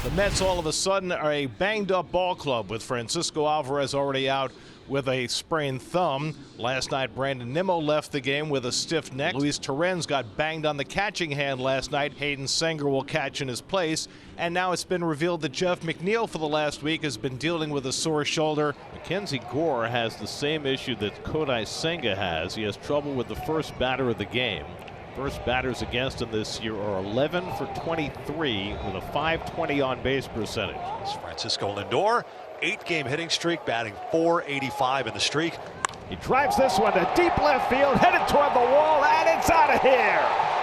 The Mets all of a sudden are a banged-up ball club with Francisco Alvarez already out with a sprained thumb. Last night, Brandon Nimmo left the game with a stiff neck. Luis Torrens got banged on the catching hand last night. Hayden Senger will catch in his place. And now it's been revealed that Jeff McNeil for the last week has been dealing with a sore shoulder. Mackenzie Gore has the same issue that Kodai Senga has. He has trouble with the first batter of the game. First batters against him this year are 11 for 23 with a .520 on base percentage. It's Francisco Lindor, 8-game hitting streak, batting .485 in the streak. He drives this one to deep left field, headed toward the wall, and it's out of here.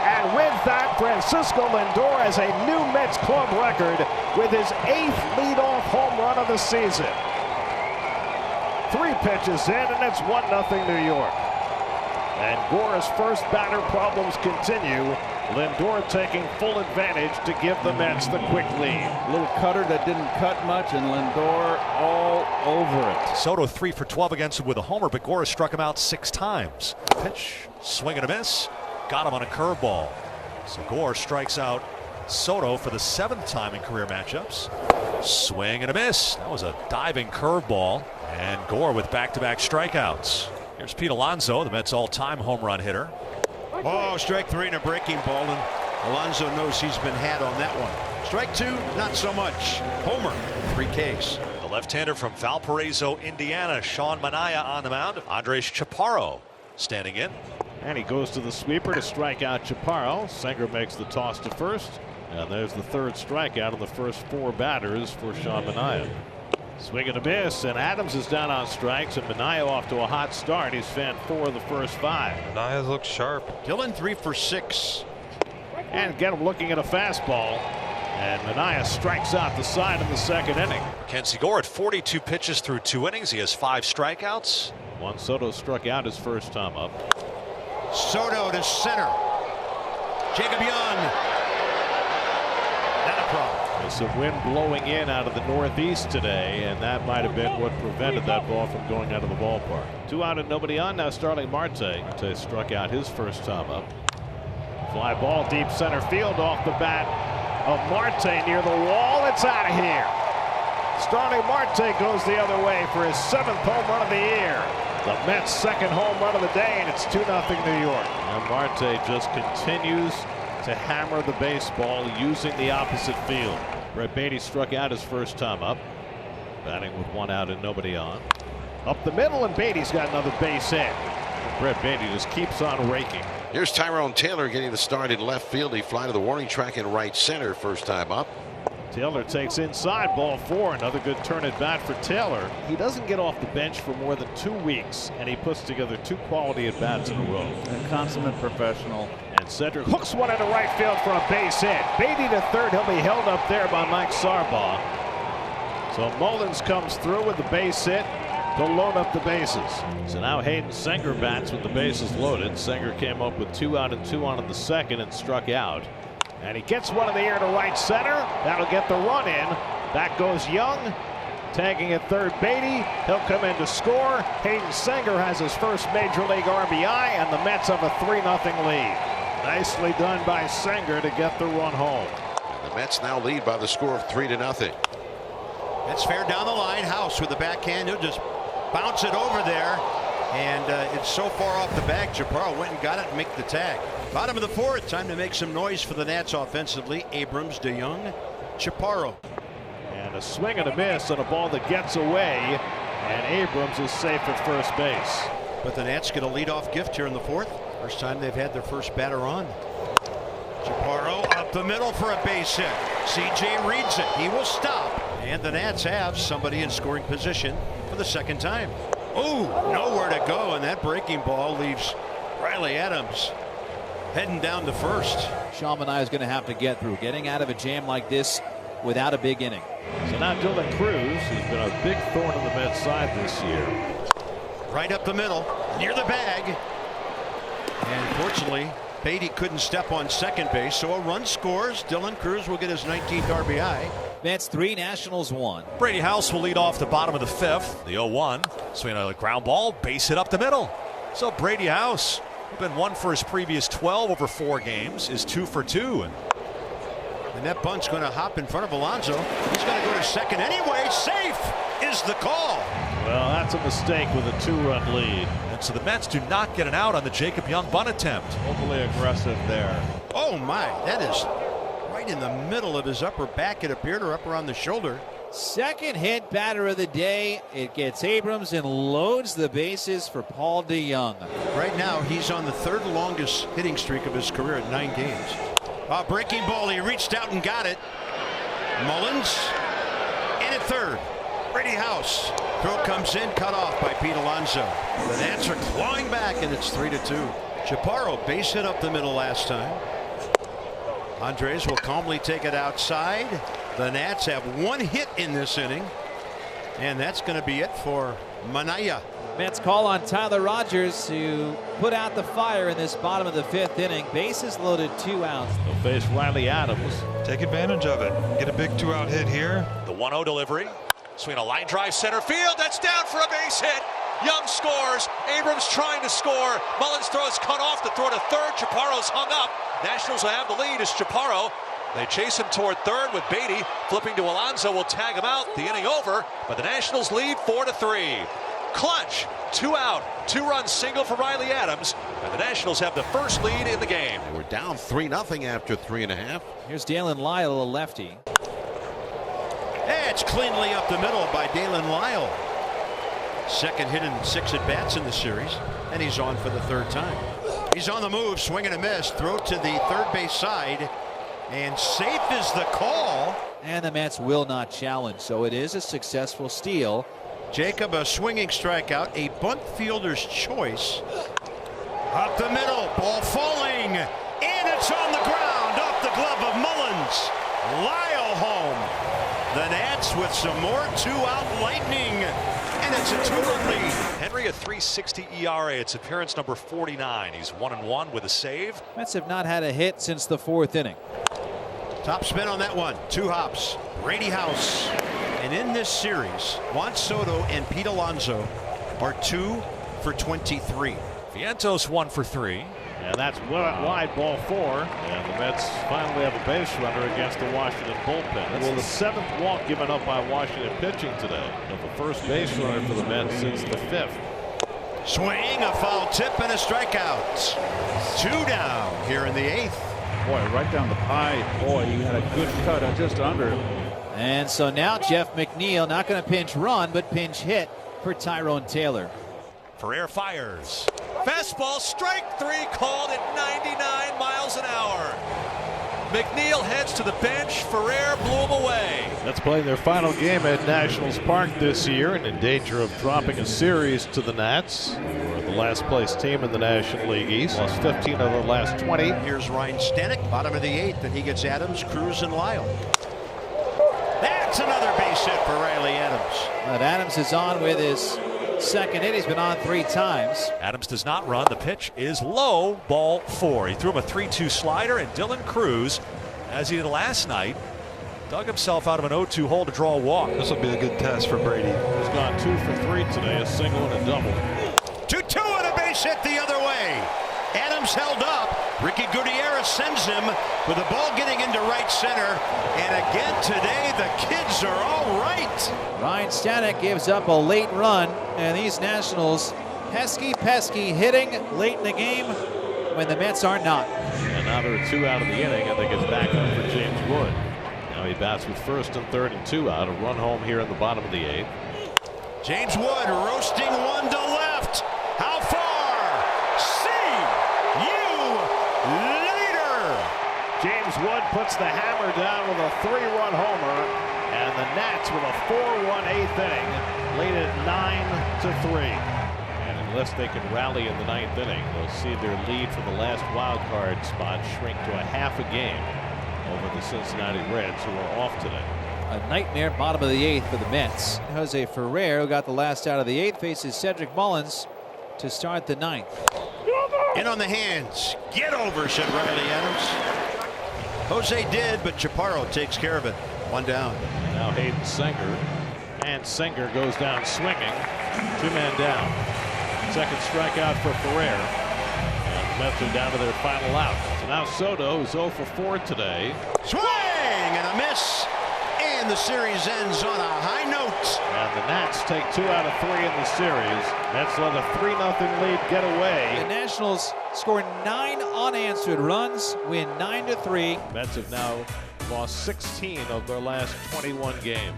And with that, Francisco Lindor has a new Mets club record with his 8th leadoff home run of the season. 3 pitches in, and it's 1-0 New York. And Gore's first batter problems continue. Lindor taking full advantage to give the Mets the quick lead. Little cutter that didn't cut much, and Lindor all over it. Soto 3 for 12 against him with a homer, but Gore struck him out 6 times. Pitch, swing and a miss, got him on a curveball. So Gore strikes out Soto for the 7th time in career matchups. Swing and a miss. That was a diving curveball, and Gore with back-to-back strikeouts. Here's Pete Alonso, the Mets' all-time home run hitter. Oh, strike 3 and a breaking ball, and Alonso knows he's been had on that one. Strike 2, not so much. Homer, 3 Ks. The left-hander from Valparaiso, Indiana, Sean Manaea on the mound. Andres Chaparro standing in. And he goes to the sweeper to strike out Chaparro. Senger makes the toss to first. And there's the 3rd strikeout of the first 4 batters for Sean Manaea. Swing and a miss, and Adams is down on strikes, and Manaea off to a hot start. He's fanned 4 of the first 5. Manaea looks sharp. Dillon 3 for 6. And get him looking at a fastball. And Manaea strikes out the side in the 2nd inning. Mackenzie Gore at 42 pitches through 2 innings. He has 5 strikeouts. Juan Soto struck out his first time up. Soto to center. Jacob Young. Not a problem. There's some wind blowing in out of the northeast today, and that might have been what prevented that ball from going out of the ballpark. 2 out and nobody on now. Starling Marte. Marte struck out his first time up. Fly ball deep center field off the bat of Marte near the wall. It's out of here. Starling Marte goes the other way for his 7th home run of the year. The Mets' 2nd home run of the day, and it's 2-0 New York. And Marte just continues to hammer the baseball using the opposite field. Brett Beatty struck out his first time up, batting with 1 out and nobody on. Up the middle, and Beatty's got another base hit. Brett Beatty just keeps on raking. Here's Tyrone Taylor getting the start in left field. He fly to the warning track in right center first time up. Taylor takes inside, ball 4. Another good turn at bat for Taylor. He doesn't get off the bench for more than 2 weeks, and he puts together 2 quality at bats in a row. A consummate professional. And Cedric hooks one into right field for a base hit. Beatty to third. He'll be held up there by Mike Sarbaugh. So Mullins comes through with the base hit to load up the bases. So now Hayden Senger bats with the bases loaded. Senger came up with 2 out and 2 on in the 2nd and struck out. And he gets one in the air to right center. That'll get the run in. Back goes Young. Tagging at third Beatty. He'll come in to score. Hayden Senger has his first Major League RBI, and the Mets have a 3-0 lead. Nicely done by Senger to get the run home. And the Mets now lead by the score of 3-0. That's fair down the line. House with the backhand. He'll just bounce it over there. And it's so far off the bag. Chaparro went and got it and make the tag. Bottom of the 4th. Time to make some noise for the Nats offensively. Abrams, DeYoung, Chaparro. And a swing and a miss on a ball that gets away. And Abrams is safe at first base. But the Nats get a leadoff gift here in the 4th. First time they've had their first batter on. Chaparro up the middle for a base hit. CJ reads it. He will stop. And the Nats have somebody in scoring position for the 2nd time. Ooh, nowhere to go, and that breaking ball leaves Riley Adams heading down to first. Sean Manaea is going to have to get through. Getting out of a jam like this without a big inning. So now Dylan Cruz has been a big thorn in the Mets side this year. Right up the middle, near the bag. And fortunately, Beatty couldn't step on second base, so a run scores. Dylan Cruz will get his 19th RBI. Mets 3, Nationals 1. Brady House will lead off the bottom of the 5th. The 0-1. Swinging a ground ball, base hit up the middle. So Brady House, who's been 1 for his previous 12 over 4 games, is 2 for 2. And And that bunt's going to hop in front of Alonso. He's going to go to second anyway. Safe is the call. Well, that's a mistake with a 2-run lead. And so the Mets do not get an out on the Jacob Young bunt attempt. Overly aggressive there. Oh my, that is right in the middle of his upper back, it appeared, or up around the shoulder. Second hit batter of the day. It gets Abrams and loads the bases for Paul DeJong. Right now, he's on the third longest hitting streak of his career at 9 games. Breaking ball, he reached out and got it. Mullins in at third. Brady House. Throw comes in, cut off by Pete Alonso. The Nats are clawing back, and it's 3-2. Chaparro base hit up the middle last time. Andres will calmly take it outside. The Nats have 1 hit in this inning, and that's going to be it for Manaya. Mets call on Tyler Rogers to put out the fire in this bottom of the 5th inning. Bases loaded, 2 outs. They'll face Riley Adams. Take advantage of it. Get a big 2-out hit here. The 1-0 delivery. Swing a line drive center field. That's down for a base hit. Young scores. Abrams trying to score. Mullins throws cut off to throw to third. Chaparro's hung up. Nationals will have the lead as Chaparro. They chase him toward third with Beatty. Flipping to Alonso will tag him out. The inning over, but the Nationals lead 4-3. Clutch, 2 out, 2-run single for Riley Adams, and the Nationals have the first lead in the game. We're down 3-0 after 3.5. Here's Dalen Lyle, a lefty. It's cleanly up the middle by Dalen Lyle. Second hit in 6 at-bats in the series, and he's on for the 3rd time. He's on the move, swing and a miss, throw to the third base side, and safe is the call. And the Mets will not challenge, so it is a successful steal. Jacob, a swinging strikeout, a bunt fielder's choice. Up the middle, ball falling, and it's on the ground, off the glove of Mullins. Lyle home. The Nats with some more 2-out lightning, and it's a 2-run lead. Henry, a 3.60 ERA. It's appearance number 49. He's 1-1 with a save. Mets have not had a hit since the 4th inning. Top spin on that one. 2 hops. Brady House. And in this series, Juan Soto and Pete Alonso are 2 for 23. Vientos 1 for 3. And that's wide, ball 4. And the Mets finally have a base runner against the Washington bullpen. That's the 7th walk given up by Washington pitching today. But the first base runner for the Mets since the 5th. Swing, a foul tip, and a strikeout. 2 down here in the 8th. Boy, right down the pipe. Boy, you had a good cut just under. And so now Jeff McNeil not going to pinch run, but pinch hit for Tyrone Taylor. Ferrer fires. Fastball, strike 3, called at 99 miles an hour. McNeil heads to the bench. Ferrer blew him away. That's playing their final game at Nationals Park this year and in danger of dropping a series to the Nats, who are the last place team in the National League East. Lost 15 of their last 20. Here's Ryan Stanek, bottom of the 8th, and he gets Adams, Cruz, and Lyle. That's another base hit for Riley Adams. But Adams is on with his 2nd hit. He's been on 3 times. Adams does not run. The pitch is low, ball 4. He threw him a 3-2 slider, and Dylan Cruz, as he did last night, dug himself out of an 0-2 hole to draw a walk. This will be a good test for Brady. He's gone 2 for 3 today, a single and a double. 2-2 and a base hit the other way. Adams held up. Ricky Gutierrez sends him with the ball getting into right center. And again today, the kids are all right. Ryan Stanek gives up a late run, and these Nationals pesky hitting late in the game when the Mets are not. And now there are 2 out of the inning. I think it's back up for James Wood. Now he bats with 1st and 3rd and 2 out. A run home here in the bottom of the 8th. James Wood roasting one to left. How far? See you later. James Wood puts the hammer down with a 3-run homer, and the Nats with a 4-1 8th inning, lead it 9-3. And unless they can rally in the 9th inning, they'll see their lead from the last wild card spot shrink to a half a game over the Cincinnati Reds, who are off today. A nightmare bottom of the 8th for the Mets. Jose Ferrer, who got the last out of the 8th, faces Cedric Mullins to start the 9th. In on the hands. Get over, said Riley Adams. Jose did, but Chaparro takes care of it. 1 down. Now Hayden Singer. And Singer goes down swinging. 2 men down. 2nd strikeout for Ferrer. And the Mets are down to their final out. So now Soto, who's 0 for 4 today. Swing! and a miss. And the series ends on a high note. And the Nats take 2 out of 3 in the series. Mets let a 3-0 lead get away. The Nationals score 9 unanswered runs, win 9-3. Mets have now lost 16 of their last 21 games.